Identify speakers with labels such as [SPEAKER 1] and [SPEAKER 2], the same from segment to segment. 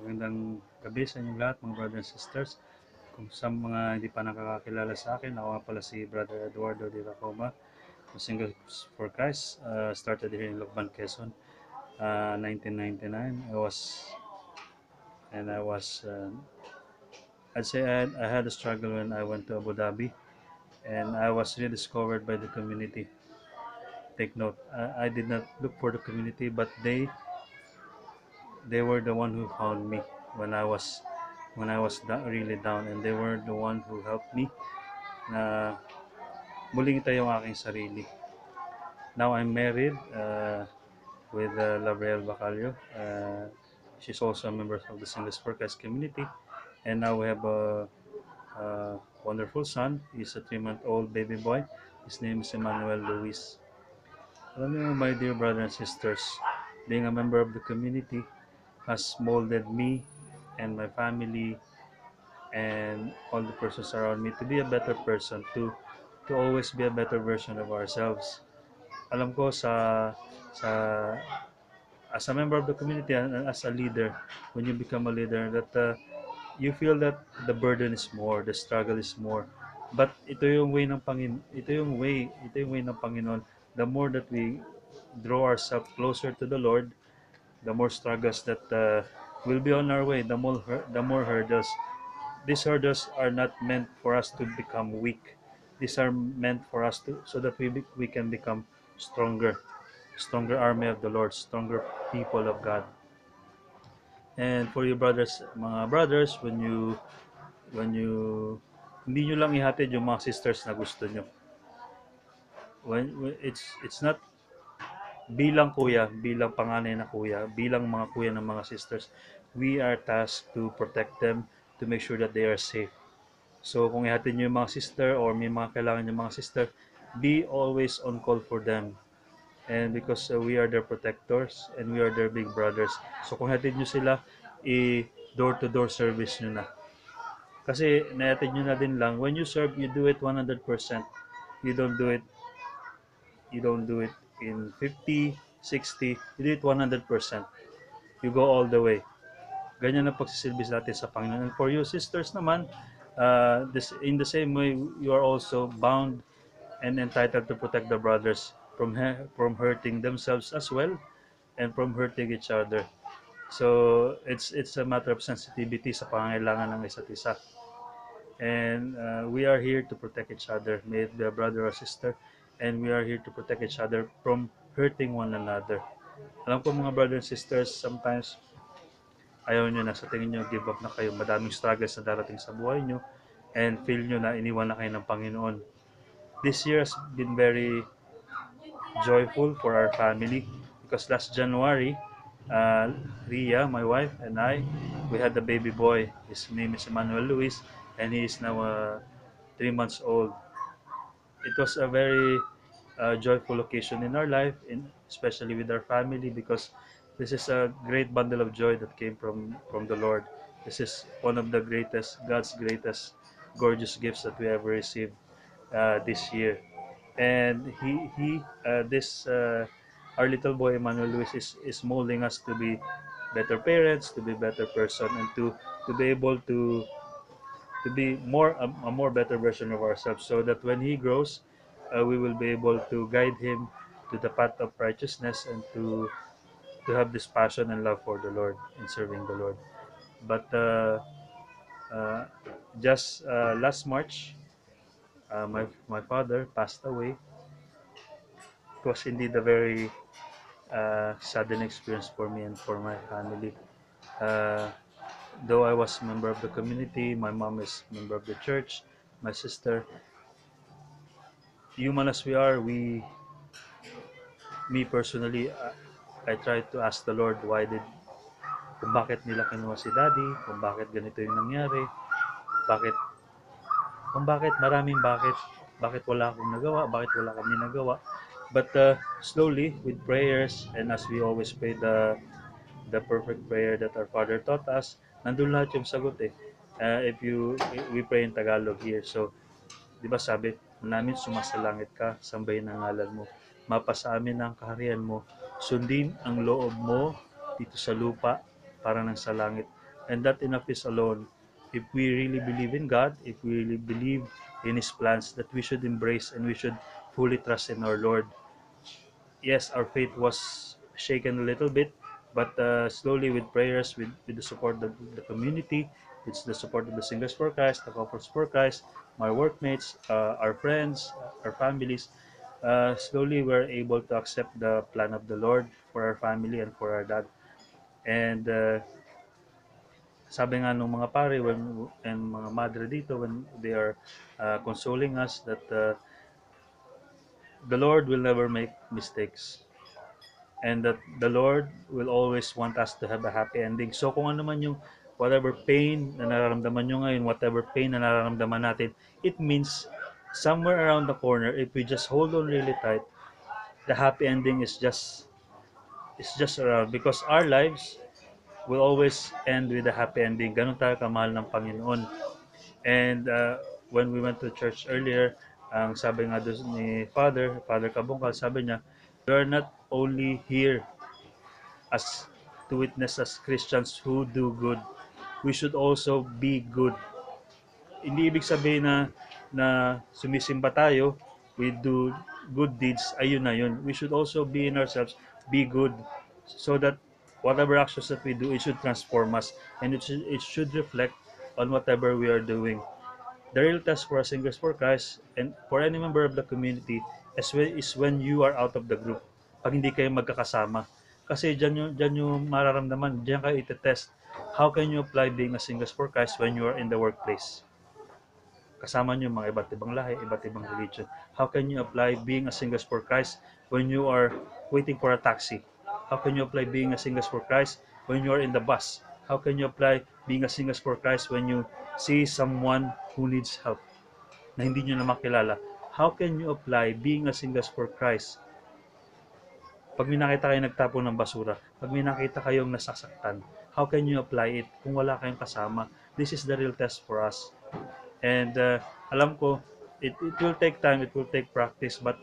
[SPEAKER 1] Magandang gabi sa inyong lahat, mga brothers and sisters. Kung sa mga hindi pa nakakakilala sa akin, ako nga pala si Brother Eduardo de Racoma, Singles for Christ. Started here in Lukban, Quezon, 1999. I was, I'd say I had a struggle when I went to Abu Dhabi, and I was rediscovered by the community. Take note, I did not look for the community, but they were the one who found me when I was really down, and they were the one who helped me na muling itayo ang aking sarili. Now I'm married with Labriel Bacalio. She's also a member of the Singles for Christ community, and now we have a wonderful son. He's a 3-month-old baby boy. His name is Emmanuel Luis. Alam niyo, my dear brothers and sisters, being a member of the community has molded me and my family and all the persons around me to be a better person, to always be a better version of ourselves. Alam ko sa as a member of the community and as a leader, when you become a leader, that you feel that the burden is more, the struggle is more. But ito yung way ng Panginoon. The more that we draw ourselves closer to the Lord, the more struggles that will be on our way, the more hurdles. These hurdles are not meant for us to become weak. These are meant for us to so that we can become stronger, stronger army of the Lord, stronger people of God. And for you brothers, mga brothers, when you hindi nyo lang ihatid yung mga sisters na gusto nyo. When it's not bilang kuya, bilang panganay na kuya, bilang mga kuya ng mga sisters, we are tasked to protect them, to make sure that they are safe. So kung ihatid nyo yung mga sister or may mga kailangan yung mga sister, be always on call for them. And because we are their protectors and we are their big brothers. So kung ihatid nyo sila, door-to-door service nyo na. Kasi naihatid nyo na din lang, when you serve, you do it 100%. You don't do it in 50, 60, you do it 100%. You go all the way. Ganyan ang pagsisilbi natin sa Panginoon. And for you sisters naman, in the same way, you are also bound and entitled to protect the brothers from hurting themselves as well and from hurting each other. So it's a matter of sensitivity sa pangangailangan ng isa't isa. And we are here to protect each other, may it be a brother or sister, and we are here to protect each other from hurting one another. Alam ko mga brothers and sisters, sometimes ayaw nyo na, sa tingin nyo give up na kayo, madaming struggles na darating sa buhay nyo, and feel nyo na iniwan na kayo ng Panginoon. This year has been very joyful for our family because last January, Ria, my wife, and I, we had a baby boy. His name is Emmanuel Luis, and he is now 3 months old. It was a very joyful occasion in our life, especially with our family, because this is a great bundle of joy that came from the Lord. This is one of the greatest, God's greatest, gorgeous gifts that we ever received this year. And our little boy Emmanuel Luis is molding us to be better parents, to be better person, and to be able to be a more better version of ourselves, so that when he grows, we will be able to guide him to the path of righteousness and to have this passion and love for the Lord in serving the Lord. But uh, just last March, my father passed away. It was indeed a very sudden experience for me and for my family. Uh, though I was a member of the community, my mom is a member of the church, my sister, human as we are, me personally, I tried to ask the Lord kung bakit nila kinuha si Daddy, kung bakit ganito yung nangyari, bakit, maraming bakit wala akong nagawa, bakit wala kami nagawa. But slowly, with prayers, and as we always pray the perfect prayer that our Father taught us, nandun lahat yung sagot eh. We pray in Tagalog here, so di ba sabi namin, sumasalangit ka, sambahin ang ngalan mo, mapasa amin ang kaharian mo, sundin ang loob mo dito sa lupa para nang sa langit. And that enough is alone. If we really believe in God, if we really believe in His plans, that we should embrace and we should fully trust in our Lord. Yes, our faith was shaken a little bit, but slowly with prayers, with the support of the community, with the support of the Singers for Christ, the Couples for Christ, my workmates, our friends, our families, slowly we're able to accept the plan of the Lord for our family and for our dad. And sabi nga nung mga pare and mga madre dito when they are consoling us that the Lord will never make mistakes and that the Lord will always want us to have a happy ending. So kung ano man yung whatever pain na nararamdaman nyo ngayon, whatever pain na nararamdaman natin, it means somewhere around the corner, if we just hold on really tight, the happy ending is just around because our lives will always end with a happy ending. Ganun tayo kamahal ng Panginoon. And when we went to church earlier, ang sabi nga doon ni Father Kabungkal, sabi niya, we are not only here as to witness as Christians who do good. We should also be good. Hindi ibig sabihin na sumisimba tayo, we do good deeds, ayun na yun. We should also be in ourselves, be good, so that whatever actions that we do, it should transform us, and it should reflect on whatever we are doing. The real test for us Singers for Christ and for any member of the community is when you are out of the group. Pag hindi kayo magkakasama. Kasi dyan yung mararamdaman, dyan kayo itetest. How can you apply being a Singers for Christ when you are in the workplace? Kasama nyo mga iba't ibang lahi, iba't ibang religion. How can you apply being a Singers for Christ when you are waiting for a taxi? How can you apply being a Singers for Christ when you are in the bus? How can you apply being a Singers for Christ when you see someone who needs help na hindi nyo na makilala? How can you apply being a Singers for Christ pag may nakita kayong nagtapon ng basura? Pag may nakita kayong nasasaktan? How can you apply it kung wala kayong kasama? This is the real test for us. And alam ko, it will take time, it will take practice, but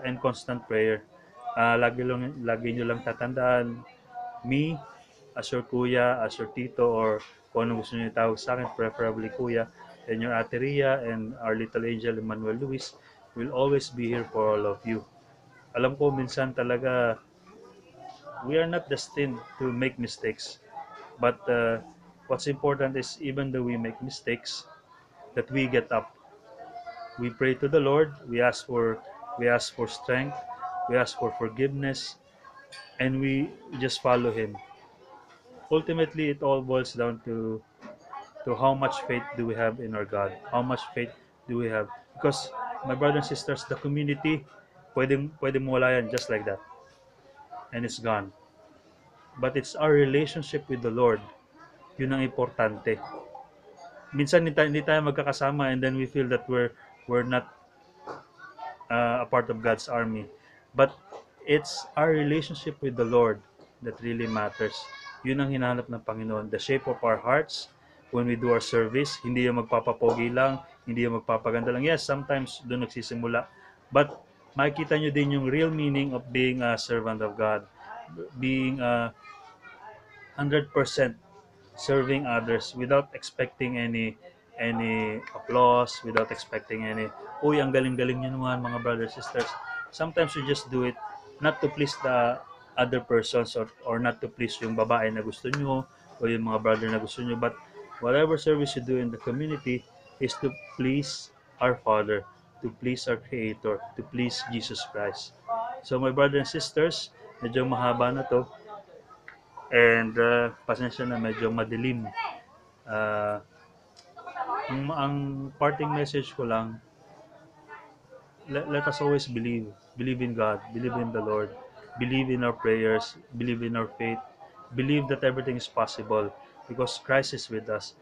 [SPEAKER 1] and constant prayer. Lagi nyo lang tatandaan, me, as your kuya, as your tito, or kung ano gusto nyo itawag sa akin, preferably kuya, and your Ate Ria, and our little angel, Emmanuel Luis, will always be here for all of you. Alam ko, minsan talaga, we are not destined to make mistakes. But what's important is even though we make mistakes, that we get up. We pray to the Lord. We ask for strength. We ask for forgiveness, and we just follow Him. Ultimately, it all boils down to how much faith do we have in our God? How much faith do we have? Because my brothers and sisters, the community, pwedeng mawala yan just like that, and it's gone. But it's our relationship with the Lord. Yun ang importante. Minsan hindi tayo magkakasama and then we feel that we're not a part of God's army. But it's our relationship with the Lord that really matters. Yun ang hinahanap ng Panginoon. The shape of our hearts when we do our service. Hindi yung magpapapogi lang, hindi yung magpapaganda lang. Yes, sometimes doon nagsisimula. But makikita nyo din yung real meaning of being a servant of God. Being 100% serving others without expecting any applause, without expecting any, uy, ang galing-galing nyo naman mga brothers, sisters. Sometimes you just do it not to please the other persons or not to please yung babae na gusto nyo o yung mga brother na gusto nyo, but whatever service you do in the community is to please our Father, to please our Creator, to please Jesus Christ. So my brothers and sisters, medyo mahaba na to. And pasensya na medyo madilim. Uh, ang parting message ko lang, let us always believe in God, believe in the Lord, believe in our prayers, believe in our faith, believe that everything is possible because Christ is with us.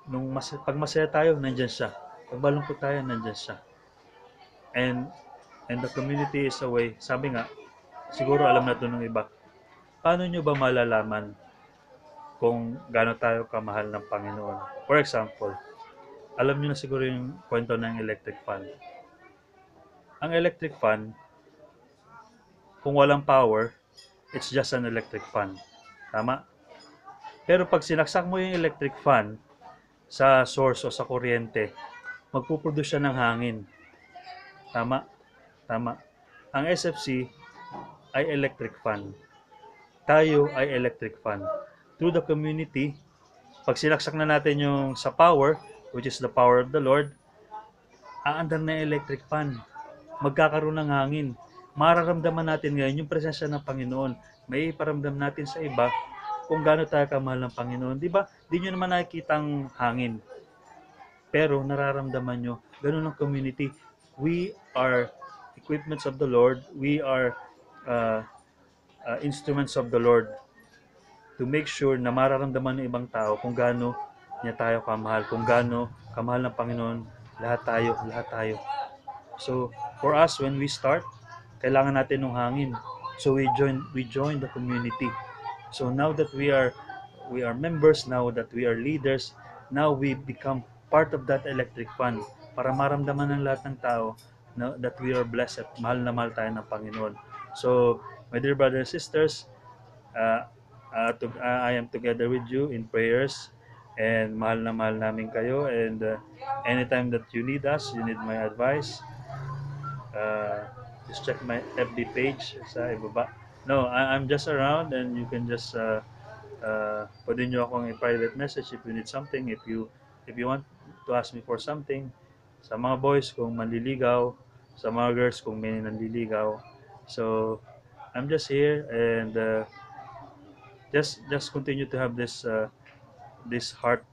[SPEAKER 1] Pag masaya tayo, nandiyan siya. Pag malungkot tayo, nandiyan siya. And the community is a way. Sabi nga, siguro alam na ito ng iba. Paano nyo ba malalaman kung gaano tayo kamahal ng Panginoon? For example, alam niyo na siguro yung kwento ng electric fan. Ang electric fan, kung walang power, it's just an electric fan. Tama? Pero pag sinaksak mo yung electric fan sa source o sa kuryente, magpuproduce siya ng hangin. Tama? Tama. Ang SFC ay electric fan. Tayo ay electric fan. Through the community, pag sinaksak na natin yung sa power, which is the power of the Lord, aandar na yung electric fan. Magkakaroon ng hangin. Mararamdaman natin ngayon yung presensya ng Panginoon. May iparamdam natin sa iba kung gaano tayo kamahal ng Panginoon. Di ba? Di nyo naman nakikita ang hangin. Pero nararamdaman nyo, ganun ang community. We are equipments of the Lord. We are uh, instruments of the Lord to make sure na mararamdaman ng ibang tao kung gaano niya tayo kamahal, kung gaano kamahal ng Panginoon, lahat tayo, lahat tayo. So, for us, when we start, kailangan natin ng hangin. So, we join the community. So, now that we are members, now that we are leaders, now we become part of that electric fan para maramdaman ng lahat ng tao na, that we are blessed at mahal na mahal tayo ng Panginoon. So, my dear brothers and sisters, I am together with you in prayers, and mahal na mahal namin kayo, and anytime that you need us, you need my advice, uh, just check my FB page sa ibaba. No, I'm just around, and you can just pwede nyo akong i-private message if you need something, if you want to ask me for something. Sa mga boys kung manliligaw, sa mga girls kung may nanliligaw. So, I'm just here, and just continue to have this heart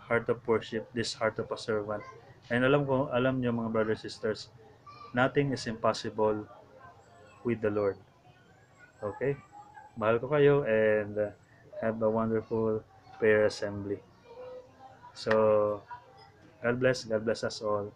[SPEAKER 1] of worship, this heart of a servant. And alam niyo mga brothers sisters, nothing is impossible with the Lord. Okay? Mahal ko kayo, and have a wonderful prayer assembly. So, God bless us all.